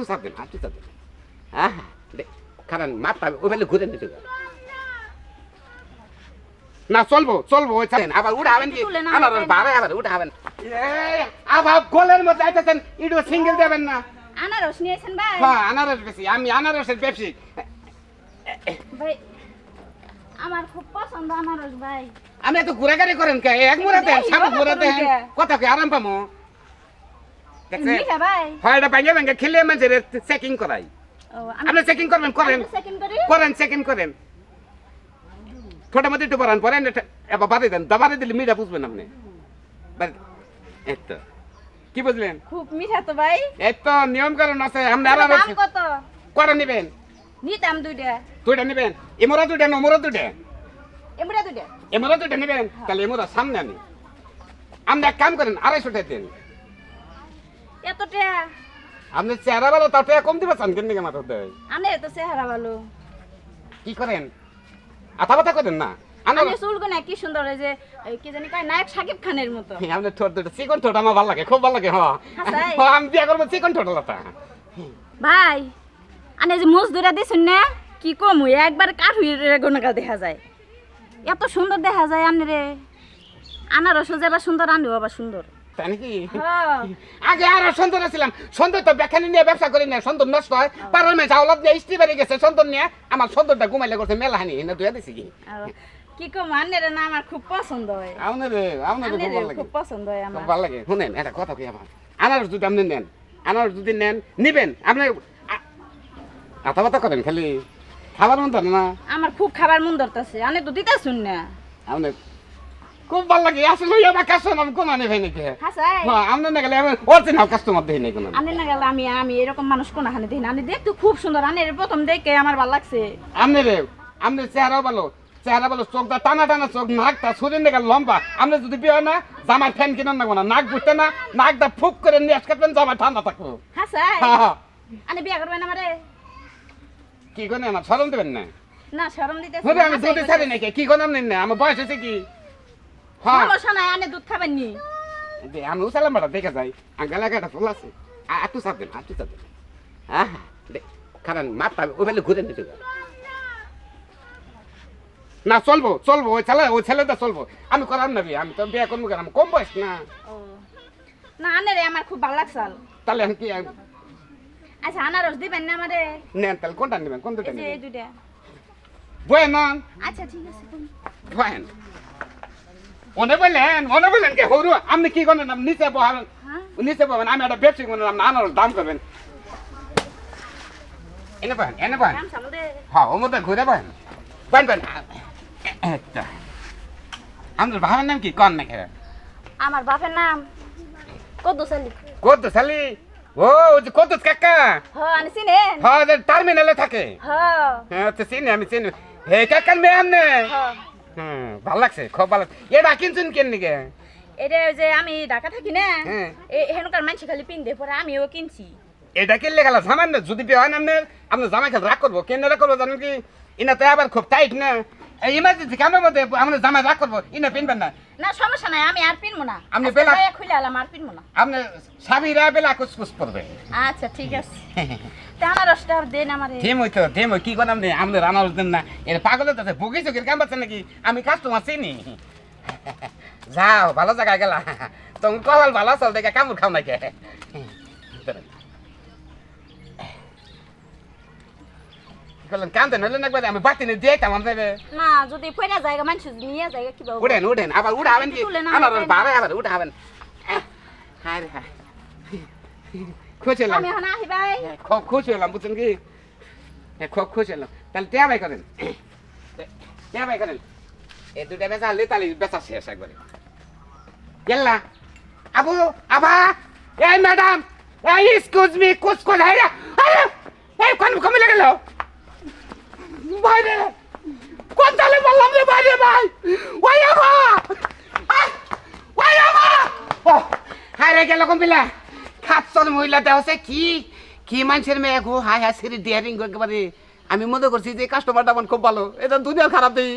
একটু চাপ দেন একটু চাপ দেন। হ্যাঁ কারণ মাথা ওই বেলে ঘুরে নিতে না চলবো চলবো ওই ছাড়েন আবার উঠাবেন কি আমার বারে আবার উঠাবেন আবার গোলের মধ্যে আইতেছেন ইডো সিঙ্গেল দেবেন না। আনারস নিয়েছেন ভাই? হ্যাঁ আনারস বেশি আমি আনারসের ব্যবসী ভাই আমার খুব পছন্দ আনারস ভাই। আমি এত ঘোরাঘুরি করেন কে এক মুরাতে সামনে ঘোরাতে কথা কি আরাম পামো দেখছেন মিঠা ভাই? হয় এটা ভাঙে ভাঙে খেলে মানুষের চেকিং করাই। আপনি চেকিং করবেন করেন করেন চেকিং করেন ছোট মধ্যে একটু পড়ান পড়েন এবার বাদে দেন দাবারে দিলে মিঠা বুঝবেন আপনি এই তো কি বুঝলেন? খুব মিঠা তো ভাই। এই তো নিয়ম কারণ আছে আপনি আর দাম কত? কটা নেবেন? নিতাম দুইটা। দুইটা নেবেন? এমরা দুইটা না ওমরা দুইটা? এমরা দুইটা। এমরা দুইটা নেবেন? তাহলে এমরা সামনে আনি। আপনি এক কাম করেন 250 টাকা দেন। এত টাকা? আপনি চেহারা ভালো তাও টাকা কম দিবা চান কেন মাথা দেয়? আনে তো চেহারা ভালো। কি করেন? আতা করেন না? আনে চুলগুলো কি সুন্দর এই যে কি জানি কয় নায়ক সাকিব খানের মতো। আপনি ঠোঁট দুটো চিকন ঠোঁট আমার ভালো লাগে খুব ভালো লাগে হ্যাঁ। আমি বিয়ে করবো চিকন ঠোঁট লতা। ভাই আনে যে মুজ ধরে দিছেন না কি কম একবার কাঠ হয়ে গোনাকা দেখা যায়। এত সুন্দর দেখা যায় আনে রে। আনারস যাবা সুন্দর আনেও আবার সুন্দর। তাই নাকি? আগে আর সুন্দর ছিলাম সুন্দর তো বেখানি নিয়ে ব্যবসা করি না সুন্দর নষ্ট হয় পাড়ার মেয়ে চাউলাদ নিয়ে স্ত্রী বাড়ি গেছে সুন্দর নিয়ে আমার সুন্দরটা ঘুমাইলে করছে মেলা হানি না দুয়া দিছি কি কি কম আনের না আমার খুব পছন্দ হয়। আপনার খুব পছন্দ হয় আমার ভালো লাগে শুনেন এটা কথা কি আমার আনারস যদি আপনি নেন আনারস যদি নেন নিবেন আপনি আতা করেন খালি খাবার মন না আমার খুব খাবার মন ধরতেছে আনে তো দিতে শুন না আপনি খুব ভালো লাগে আসলে আমার কাস্টমার আমি কোন আনি ভাই নাকি হ্যাঁ আপনি না গেলে আমি অরিজিনাল কাস্টমার দেখি নাই কোন আনে না গেলে আমি এরকম মানুষ কোন হানে দেখি না আমি দেখতে খুব সুন্দর আনে প্রথম দেখে আমার ভালো লাগছে আপনি চেহারাও ভালো চেহারা ভালো চোখটা টানা টানা চোখ নাকটা শরীর নাকি লম্বা আপনি যদি বিয়ে হয় না জামার ফ্যান কিনেন না না নাক বুঝতে না নাকটা ফুক করে নিয়ে আসবেন জামার ঠান্ডা থাকবো আনে বিয়ে করবেন আমারে কি করেন আমার শরম দেবেন না না শরম দিতে আমি দুধে ছাড়ি নাকি কি করেন না আমার বয়স হয়েছে কি হ্যাঁ সমস্যা নাই আনে দুধ খাবেন নি আমি উসালাম বাড়া দেখে যাই আঙ্গাল একটা ফুল আছে একটু চাপ দেন একটু চাপ দেন হ্যাঁ কারণ মাথা ওই বেলে ঘুরে নিতে না চলবো চলবো ওই ছেলেটা চলবো আমি করার না বিয়ে আমি তো বিয়ে করবো কেন কম বয়স না না আনে রে আমার খুব ভালো লাগছে তাহলে আমি কি আচ্ছা আনারস দিবেন না আমারে নেন তাহলে কোনটা নেবেন কোন দুটা এই নেবেন দুইটা বয়েন না আচ্ছা ঠিক আছে বয়েন মনে বললেন কে হরু আপনি কি করেন নিচে বহাবেন নিচে বহাবেন আমি একটা ব্যবসায়িক মনে আনারস দাম করবেন এনে বয়েন হ্যাঁ ওর মধ্যে ঘুরে বয়েন আপনার বাবার নাম কি কন নাকি আমার বাপের নাম কদ্দুস আলী কদ্দুস ও কদ্দুস কাকা হ্যাঁ আমি চিনেন হ্যাঁ টার্মিনালে থাকে হ্যাঁ তো চিনি আমি চিনি হে কাকার মেয়ে আমনে ভালো লাগছে খুব ভালো এটা কিনছেন কেন নিকে এটা যে আমি ঢাকা থাকি না এখানকার মানুষ খালি পিনতে পরে আমিও কিনছি এটা কিনলে গেল সামান্য যদি বিয়ে হয় না আপনার জামাই খেলে রাগ করবো কেন রাগ করবো জানেন কি ইনা তো আবার খুব টাইট না ইমার্জেন্সি কামের মধ্যে আপনার জামাই রাগ করবো ইনা পিনবেন না না সমস্যা নাই আমি আর পিনবো না আপনি বেলা খুলে আলাম আর পিনবো না আপনি স্বামীরা বেলা কুচকুচ করবে আচ্ছা ঠিক আছে আনারসটা দেন আমারে থেম ওই কি করলাম নেই আমাদের আনারস দেন না এর পাগলের কাছে বুকি চোখের কাম পাচ্ছেন নাকি আমি কাস্টমার চিনি যাও ভালো জায়গায় গেলা তোমার কপাল ভালো চল দেখে কামড় খাও নাকি কান্দে নইলে একবার আমি বাতি নিয়ে দিয়েতাম আমাদের না যদি পয়রা জায়গা মানুষ নিয়ে জায়গা কি উঠেন আবার উঠাবেন কি আনারস বাড়ে আবার উঠাবেন হায় হায় খুশি হলাম আমি এখন আহি ভাই খুব খুশি হলাম বুঝছেন কি খুব খুশি হলাম তাহলে টিয়া ভাই করেন এই দুটা বেচা হলে তাহলে বেচা শেষ একবারে গেল্লা আবু আবা এই ম্যাডাম এই এক্সকিউজ মি কুছ হ্যাঁ এই কোন কমে গেল বাইরে কোন তালে বললাম রে বাইরে ভাই ওই আবা হায় রে গেল কমবিলা খাচ্ছর মহিলা দেওয়া কি কি মানুষের মেয়ে গো হায় হায় সিঁড়ি ডিয়ারিং একেবারে আমি মনে করছি যে কাস্টমারটা আমার খুব ভালো, এটা দুনিয়া খারাপ দিই।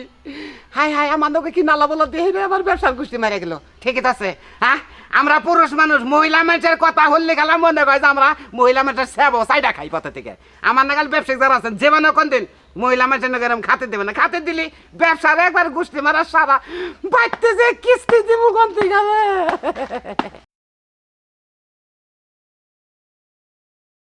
হাই হাই আমার লোকে কি নালা বলা দিয়ে আমার ব্যবসার গোষ্ঠী মারা গেল। ঠিক আছে, হ্যাঁ আমরা পুরুষ মানুষ, মহিলা মানুষের কথা হলে গেলাম মনে হয় যে আমরা মহিলা মানুষের সেবো সাইডা খাই পথে থেকে। আমার নাগাল ব্যবসায়িক যারা আছেন যে মানে কোন দিন মহিলা মানুষের নাগাল খাতে দেবে না, খাতে দিলি ব্যবসার একবার গোষ্ঠী মারা সারা বাড়তে যে কিস্তি দিব কোন থেকে